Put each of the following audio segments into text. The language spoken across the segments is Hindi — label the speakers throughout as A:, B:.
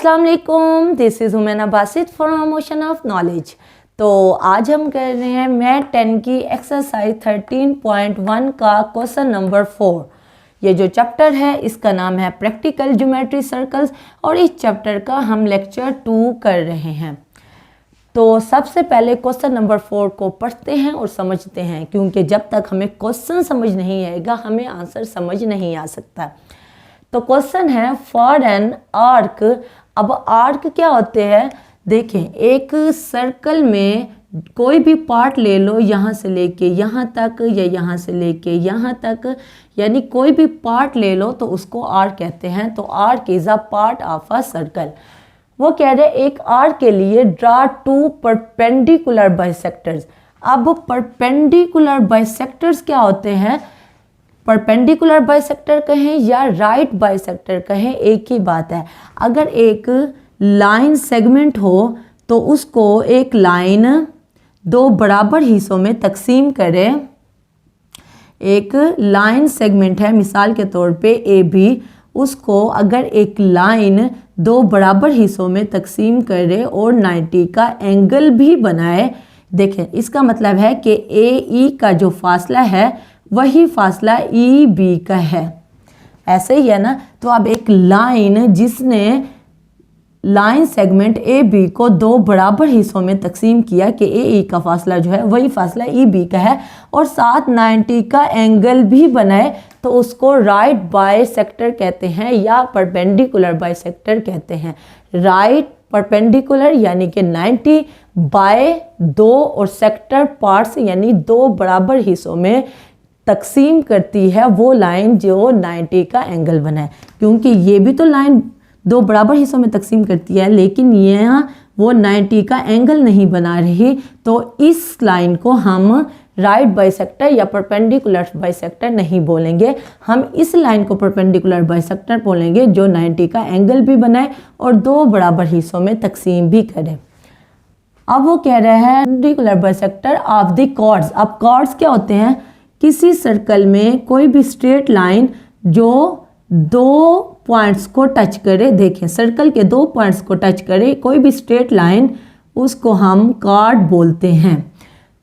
A: अस्सलाम वालेकुम, this is हुमैना Basit for promotion of knowledge. तो आज हम कर रहे हैं मैथ 10 की एक्सरसाइज 13.1 का क्वेश्चन नंबर 4। ये जो चैप्टर है इसका नाम है प्रैक्टिकल ज्योमेट्री सर्कल्स और इस चैप्टर का हम लेक्चर 2 कर रहे हैं। तो सबसे पहले क्वेश्चन नंबर 4 को पढ़ते हैं और समझते हैं, क्योंकि जब तक हमें क्वेश्चन समझ नहीं आएगा हमें आंसर समझ नहीं आ सकता। तो क्वेश्चन है फॉर एन आर्क। अब आर्क क्या होते हैं, देखें एक सर्कल में कोई भी पार्ट ले लो, यहाँ से लेके यहाँ तक या यहाँ से लेके यहाँ तक, यानी कोई भी पार्ट ले लो तो उसको आर्क कहते हैं। तो arc is a part of a circle. वो कह रहे हैं एक आर्क के लिए ड्रा टू परपेंडिकुलर बाइसेक्टर्स। अब परपेंडिकुलर बाइसेक्टर्स क्या होते हैं, परपेंडिकुलर बाइसेक्टर कहें या राइट बाइसेक्टर कहें एक ही बात है। अगर एक लाइन सेगमेंट हो तो उसको एक लाइन दो बराबर हिस्सों में तकसीम करें। एक लाइन सेगमेंट है मिसाल के तौर पे ए बी, उसको अगर एक लाइन दो बराबर हिस्सों में तकसीम करे और 90 का एंगल भी बनाए। देखें इसका मतलब है कि ए ई का जो फासला है वही फासला ई बी का है, ऐसे ही है ना। तो अब एक लाइन जिसने लाइन सेगमेंट ए बी को दो बराबर हिस्सों में तकसीम किया कि ए ई का फासला जो है वही फासला ई बी का है और साथ 90 का एंगल भी बनाए, तो उसको राइट बाइसेक्टर कहते हैं या परपेंडिकुलर बाइसेक्टर कहते हैं। राइट परपेंडिकुलर यानी कि 90 बाय दो और सेक्टर पार्ट्स यानी दो बराबर हिस्सों में तकसीम करती है वो लाइन जो 90 का एंगल बनाए। क्योंकि ये भी तो लाइन दो बराबर हिस्सों में तकसीम करती है, लेकिन यहाँ वो 90 का एंगल नहीं बना रही, तो इस लाइन को हम राइट बाइसेक्टर या परपेंडिकुलर बाइसेक्टर नहीं बोलेंगे। हम इस लाइन को परपेंडिकुलर बाइसेक्टर बोलेंगे जो 90 का एंगल भी बनाए और दो बराबर हिस्सों में तकसीम भी करे। अब वो कह रहे हैं perpendicular bisector of the chords. अब कॉर्ड्स क्या होते हैं, किसी सर्कल में कोई भी स्ट्रेट लाइन जो दो पॉइंट्स को टच करे। देखें सर्कल के दो पॉइंट्स को टच करे कोई भी स्ट्रेट लाइन, उसको हम कॉर्ड बोलते हैं।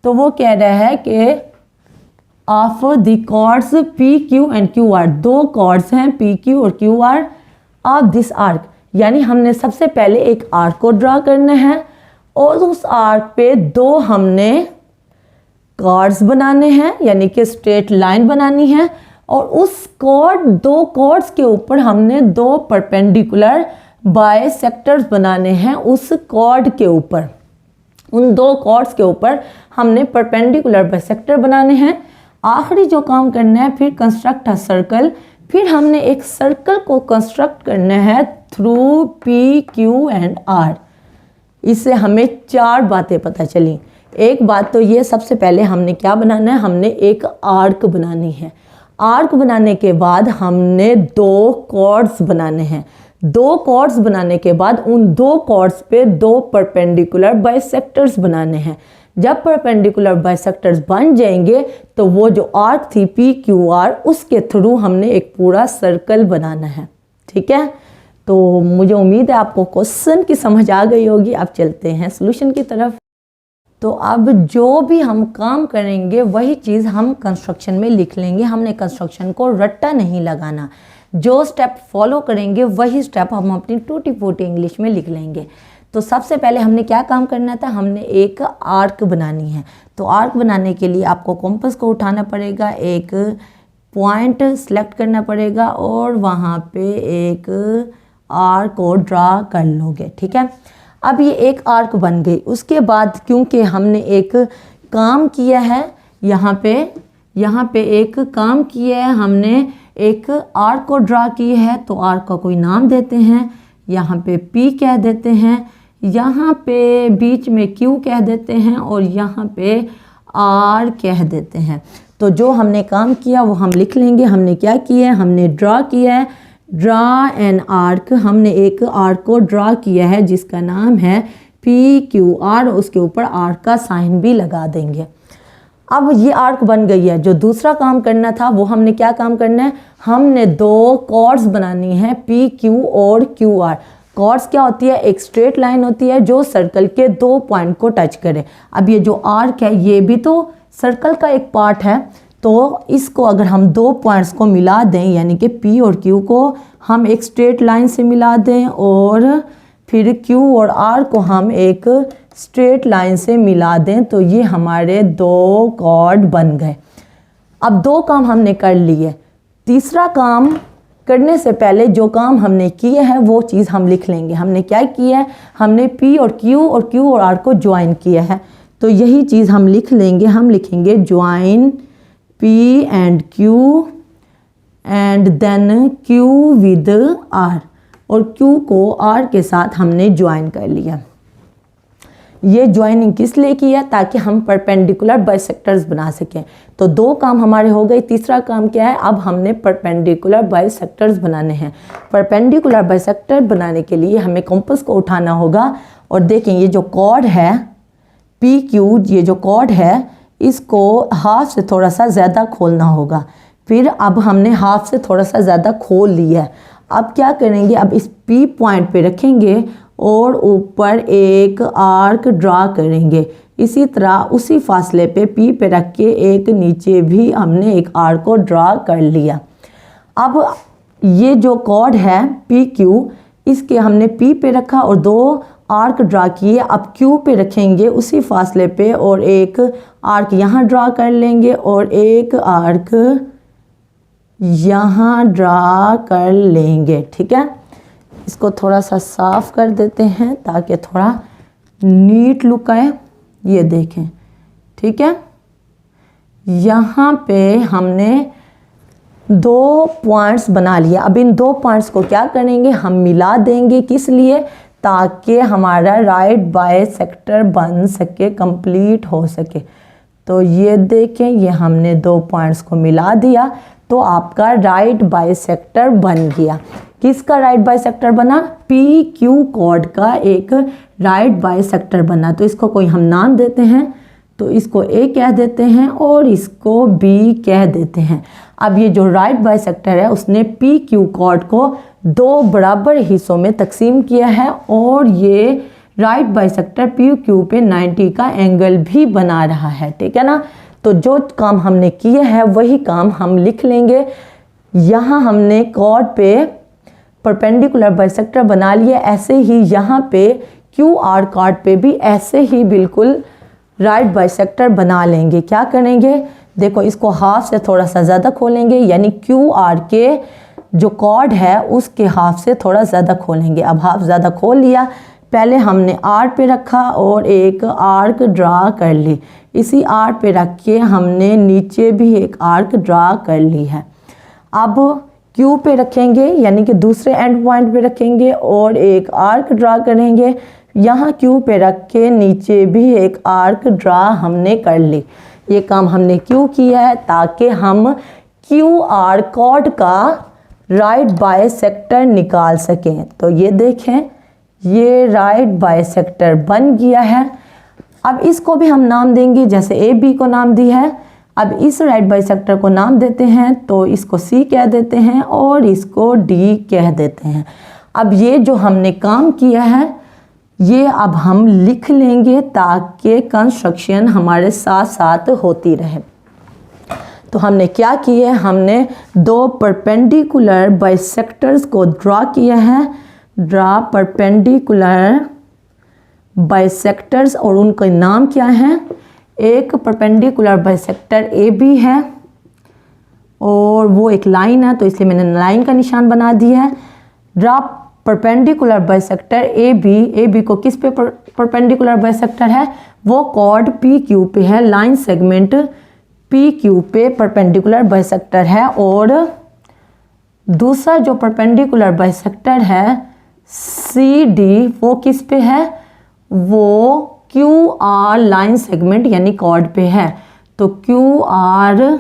A: तो वो कह रहा है कि of the chords P Q and Q R, दो कॉर्ड्स हैं पी क्यू और Q R of this arc. यानी हमने सबसे पहले एक आर्क को ड्रा करना है और उस आर्क पे दो हमने कॉर्ड्स बनाने हैं यानी कि स्ट्रेट लाइन बनानी है, और उस दो कॉर्ड्स के ऊपर हमने दो परपेंडिकुलर बाइसेक्टर्स बनाने हैं। उस कॉर्ड के ऊपर, उन दो कॉर्ड्स के ऊपर हमने परपेंडिकुलर बाइसेक्टर बनाने हैं। आखिरी जो काम करना है फिर कंस्ट्रक्ट अ सर्कल। फिर हमने एक सर्कल को कंस्ट्रक्ट करना है through P Q and R. इससे हमें चार बातें पता चली। एक बात तो ये, सबसे पहले हमने क्या बनाना है, हमने एक आर्क बनानी है। आर्क बनाने के बाद हमने दो कॉर्ड्स बनाने हैं। दो कॉर्ड्स बनाने के बाद उन दो कॉर्ड्स पे दो परपेंडिकुलर बाइसेक्टर्स बनाने हैं। जब परपेंडिकुलर बाइसेक्टर्स बन जाएंगे तो वो जो आर्क थी पी क्यू आर, उसके थ्रू हमने एक पूरा सर्कल बनाना है। ठीक है, तो मुझे उम्मीद है आपको क्वेश्चन की समझ आ गई होगी। अब चलते हैं सॉल्यूशन की तरफ। तो अब जो भी हम काम करेंगे वही चीज़ हम कंस्ट्रक्शन में लिख लेंगे। हमने कंस्ट्रक्शन को रट्टा नहीं लगाना, जो स्टेप फॉलो करेंगे वही स्टेप हम अपनी टूटी फूटी इंग्लिश में लिख लेंगे। तो सबसे पहले हमने क्या काम करना था, हमने एक आर्क बनानी है। तो आर्क बनाने के लिए आपको कंपास को उठाना पड़ेगा, एक पॉइंट सेलेक्ट करना पड़ेगा और वहाँ पे एक आर्क को ड्रा कर लोगे। ठीक है, अब ये एक आर्क बन गई। उसके बाद क्योंकि हमने एक काम किया है, यहाँ पे एक काम किया है, हमने एक आर्क को ड्रा की है, तो आर्क का कोई नाम देते हैं। यहाँ पे P कह देते हैं, यहाँ पे बीच में Q कह देते हैं और यहाँ पे R कह देते हैं। तो जो हमने काम किया वो हम लिख लेंगे। हमने क्या किया है, हमने ड्रा किया है, ड्रा एन आर्क। हमने एक आर्क को ड्रा किया है जिसका नाम है पी क्यू आर, उसके ऊपर आर्क का साइन भी लगा देंगे। अब ये आर्क बन गई है। जो दूसरा काम करना था वो हमने क्या काम करना है, हमने दो कॉर्ड्स बनानी है पी क्यू और क्यू आर। कॉर्ड्स क्या होती है, एक स्ट्रेट लाइन होती है जो सर्कल के 2 पॉइंट को टच करे। अब ये जो आर्क है ये भी तो सर्कल का एक पार्ट है, तो इसको अगर हम 2 पॉइंट्स को मिला दें, यानी कि P और Q को हम एक स्ट्रेट लाइन से मिला दें और फिर Q और R को हम एक स्ट्रेट लाइन से मिला दें, तो ये हमारे 2 कॉर्ड बन गए। अब 2 काम हमने कर लिए। तीसरा काम करने से पहले जो काम हमने किए हैं वो चीज़ हम लिख लेंगे। हमने क्या किया है, हमने P और Q और R को ज्वाइन किया है, तो यही चीज़ हम लिख लेंगे। हम लिखेंगे join P and Q and then Q with R, और Q को R के साथ हमने ज्वाइन कर लिया। ये ज्वाइनिंग किस लिए किया, ताकि हम परपेंडिकुलर बाइसेक्टर्स बना सकें। तो 2 काम हमारे हो गए। तीसरा काम क्या है, अब हमने परपेंडिकुलर बाइसेक्टर्स बनाने हैं। परपेंडिकुलर बाइसेक्टर बनाने के लिए हमें कंपास को उठाना होगा और देखें ये जो कॉर्ड है PQ, ये जो कॉर्ड है इसको हाफ से थोड़ा सा ज़्यादा खोलना होगा। फिर अब हमने हाफ से थोड़ा सा ज़्यादा खोल लिया है। अब क्या करेंगे, अब इस P पॉइंट पे रखेंगे और ऊपर एक आर्क ड्रा करेंगे। इसी तरह उसी फासले पे P पे रख के एक नीचे भी हमने एक आर्क को ड्रा कर लिया। अब ये जो कॉर्ड है PQ, इसके हमने P पे रखा और 2 आर्क ड्रा किए। अब Q पे रखेंगे उसी फासले पे और एक आर्क यहाँ ड्रा कर लेंगे और एक आर्क यहाँ ड्रा कर लेंगे। ठीक है, इसको थोड़ा सा साफ कर देते हैं ताकि थोड़ा नीट लुक आए। ये देखें, ठीक है, यहाँ पे हमने 2 पॉइंट्स बना लिया। अब इन 2 पॉइंट्स को क्या करेंगे, हम मिला देंगे। किस लिए, ताकि हमारा राइट बाइसेक्टर बन सके, कंप्लीट हो सके। तो ये देखें, ये हमने 2 पॉइंट्स को मिला दिया तो आपका राइट बाइसेक्टर बन गया। किसका राइट बाइसेक्टर बना, PQ कॉर्ड का एक राइट बाइसेक्टर बना। तो इसको कोई हम नाम देते हैं, तो इसको A कह देते हैं और इसको B कह देते हैं। अब ये जो राइट बाइसेक्टर है उसने PQ कॉर्ड को 2 बराबर हिस्सों में तकसीम किया है और ये राइट बाइसेक्टर PQ पे 90 का एंगल भी बना रहा है। ठीक है ना, तो जो काम हमने किए हैं वही काम हम लिख लेंगे। यहाँ हमने कॉर्ड पे परपेंडिकुलर बाइसेक्टर बना लिया, ऐसे ही यहाँ पे QR कॉर्ड पे भी ऐसे ही बिल्कुल राइट बाइसेक्टर बना लेंगे। क्या करेंगे, देखो इसको हाफ से थोड़ा सा ज़्यादा खोलेंगे, यानी QR के जो कॉर्ड है उसके हाफ से थोड़ा ज़्यादा खोलेंगे। अब हाफ ज़्यादा खोल लिया, पहले हमने R पे रखा और एक आर्क ड्रा कर ली। इसी R पे रख के हमने नीचे भी एक आर्क ड्रा कर ली है। अब Q पे रखेंगे, यानी कि दूसरे एंड पॉइंट पे रखेंगे और एक आर्क ड्रा करेंगे। यहाँ Q पे रख के नीचे भी एक आर्क ड्रा हमने कर ली। ये काम हमने क्यों किया है, ताकि हम QR कॉर्ड का राइट बाइसेक्टर निकाल सकें। तो ये देखें, ये राइट बाइसेक्टर बन गया है। अब इसको भी हम नाम देंगे, जैसे AB को नाम दी है। अब इस राइट बाइसेक्टर को नाम देते हैं, तो इसको C कह देते हैं और इसको D कह देते हैं। अब ये जो हमने काम किया है ये अब हम लिख लेंगे ताकि कंस्ट्रक्शन हमारे साथ साथ होती रहे। तो हमने क्या किया, हमने 2 परपेंडिकुलर बाइसेक्टर्स को ड्रा किया है। ड्रा परपेंडिकुलर बाइसेक्टर्स, और उनका नाम क्या है, एक परपेंडिकुलर बाइसेक्टर AB है और वो एक लाइन है, तो इसलिए मैंने लाइन का निशान बना दिया है। ड्रा परपेंडिकुलर बाइसेक्टर AB को किस पे परपेंडिकुलर बाइसेक्टर है, वो कॉर्ड PQ पे है, लाइन सेगमेंट PQ पे परपेंडिकुलर बाइसेक्टर है। और दूसरा जो परपेंडिकुलर बाइसेक्टर है CD, वो किस पे है, वो QR लाइन सेगमेंट यानी कॉर्ड पे है। तो QR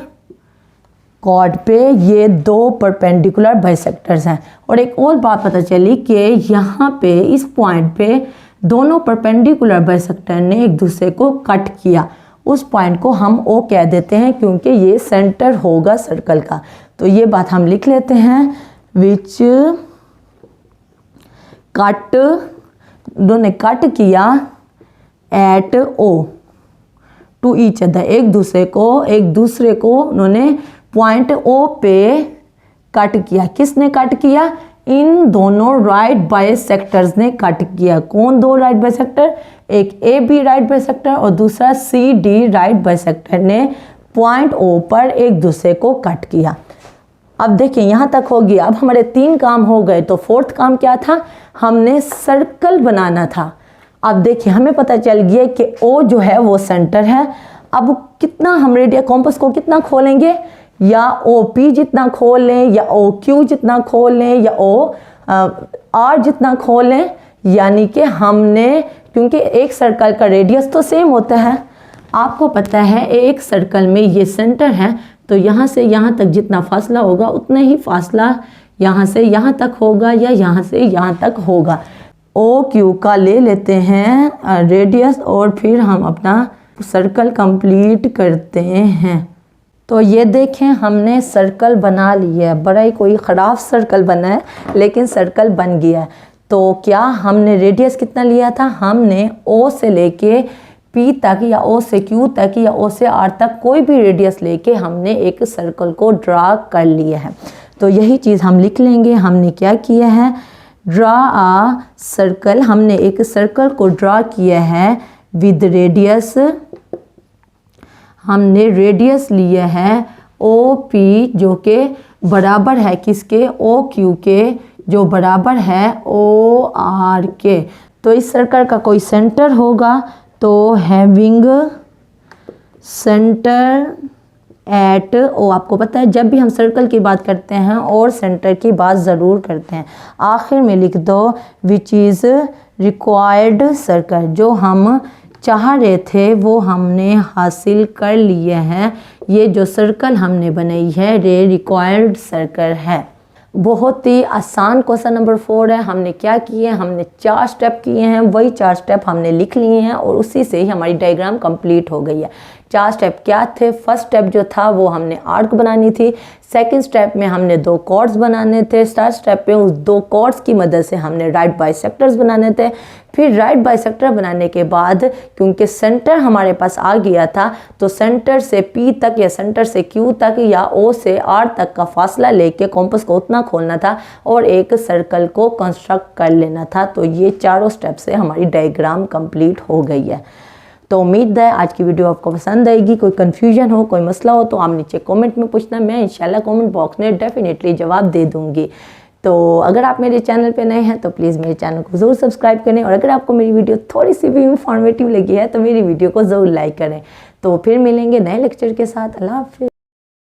A: कॉर्ड पे ये 2 परपेंडिकुलर बाइसेक्टर्स हैं। और एक और बात पता चली कि यहाँ पे इस पॉइंट पे दोनों परपेंडिकुलर बाइसेक्टर ने एक दूसरे को कट किया। उस पॉइंट को हम O कह देते हैं क्योंकि ये सेंटर होगा सर्कल का। तो ये बात हम लिख लेते हैं, विच कट, उन्होंने कट किया at O to each other, एक दूसरे को उन्होंने पॉइंट ओ पे कट किया। किसने कट किया? इन दोनों राइट बाइसेक्टर्स ने कट किया। कौन दो राइट बाइसेक्टर? एक ए बी राइट बाइसेक्टर और दूसरा सी डी राइट बाइसेक्टर ने पॉइंट ओ पर एक दूसरे को कट किया। अब देखिए यहाँ तक हो गया। अब हमारे 3 काम हो गए, तो 4th काम क्या था? हमने सर्कल बनाना था। अब देखिए हमें पता चल गया कि ओ जो है वो सेंटर है। अब कितना हम रेडियस कॉम्पस को कितना खोलेंगे? या ओ पी जितना खोल लें, या ओ क्यू जितना खोल लें, या ओ आर जितना खोल लें। यानी कि हमने, क्योंकि एक सर्कल का रेडियस तो सेम होता है, आपको पता है एक सर्कल में ये सेंटर है, तो यहाँ से यहाँ तक जितना फासला होगा उतना ही फासला यहाँ से यहाँ तक होगा या यहाँ से यहाँ तक होगा। ओ क्यू का ले लेते हैं रेडियस और फिर हम अपना सर्कल कंप्लीट करते हैं। तो ये देखें हमने सर्कल बना लिया है। बड़ा ही कोई ख़राब सर्कल बना है लेकिन सर्कल बन गया है। तो क्या हमने रेडियस कितना लिया था? हमने ओ से लेके पी तक या ओ से क्यू तक या ओ से आर तक कोई भी रेडियस लेके हमने एक सर्कल को ड्रा कर लिया है। तो यही चीज़ हम लिख लेंगे। हमने क्या किया है? ड्रा आ सर्कल। हमने एक सर्कल को ड्रा किया है विद रेडियस। हमने रेडियस लिया है ओ पी जो कि बराबर है किसके? ओ क्यू के, जो बराबर है ओ आर के। तो इस सर्कल का कोई सेंटर होगा, तो हैविंग सेंटर एट ओ। आपको पता है जब भी हम सर्कल की बात करते हैं और सेंटर की बात ज़रूर करते हैं, आखिर में लिख दो विच इज़ रिक्वायर्ड सर्कल। जो हम चाह रहे थे वो हमने हासिल कर लिए हैं। ये जो सर्कल हमने बनाई है ये रिक्वायर्ड सर्कल है। बहुत ही आसान क्वेश्चन नंबर 4 है। हमने क्या किए? हमने 4 स्टेप किए हैं, वही 4 स्टेप हमने लिख लिए हैं और उसी से ही हमारी डायग्राम कंप्लीट हो गई है। 4 स्टेप क्या थे? फर्स्ट स्टेप जो था वो हमने आर्क बनानी थी। सेकंड स्टेप में हमने 2 कॉर्ड्स बनाने थे। थर्ड स्टेप पे उस 2 कॉर्ड्स की मदद से हमने राइट बाइसेक्टर्स बनाने थे। फिर राइट बाइसेक्टर बनाने के बाद क्योंकि सेंटर हमारे पास आ गया था, तो सेंटर से पी तक या सेंटर से क्यू तक या ओ से आर तक का फासला लेके कॉम्पस को उतना खोलना था और एक सर्कल को कंस्ट्रक्ट कर लेना था। तो ये चारों स्टेप से हमारी डायग्राम कंप्लीट हो गई है। तो उम्मीद है आज की वीडियो आपको पसंद आएगी। कोई कन्फ्यूजन हो, कोई मसला हो तो आप नीचे कमेंट में पूछना, मैं इंशाल्लाह कमेंट बॉक्स में डेफिनेटली जवाब दे दूँगी। तो अगर आप मेरे चैनल पे नए हैं तो प्लीज़ मेरे चैनल को ज़रूर सब्सक्राइब करें और अगर आपको मेरी वीडियो थोड़ी सी भी इंफॉर्मेटिव लगी है तो मेरी वीडियो को ज़रूर लाइक करें। तो फिर मिलेंगे नए लेक्चर के साथ। अल्लाह हाफ़िज़।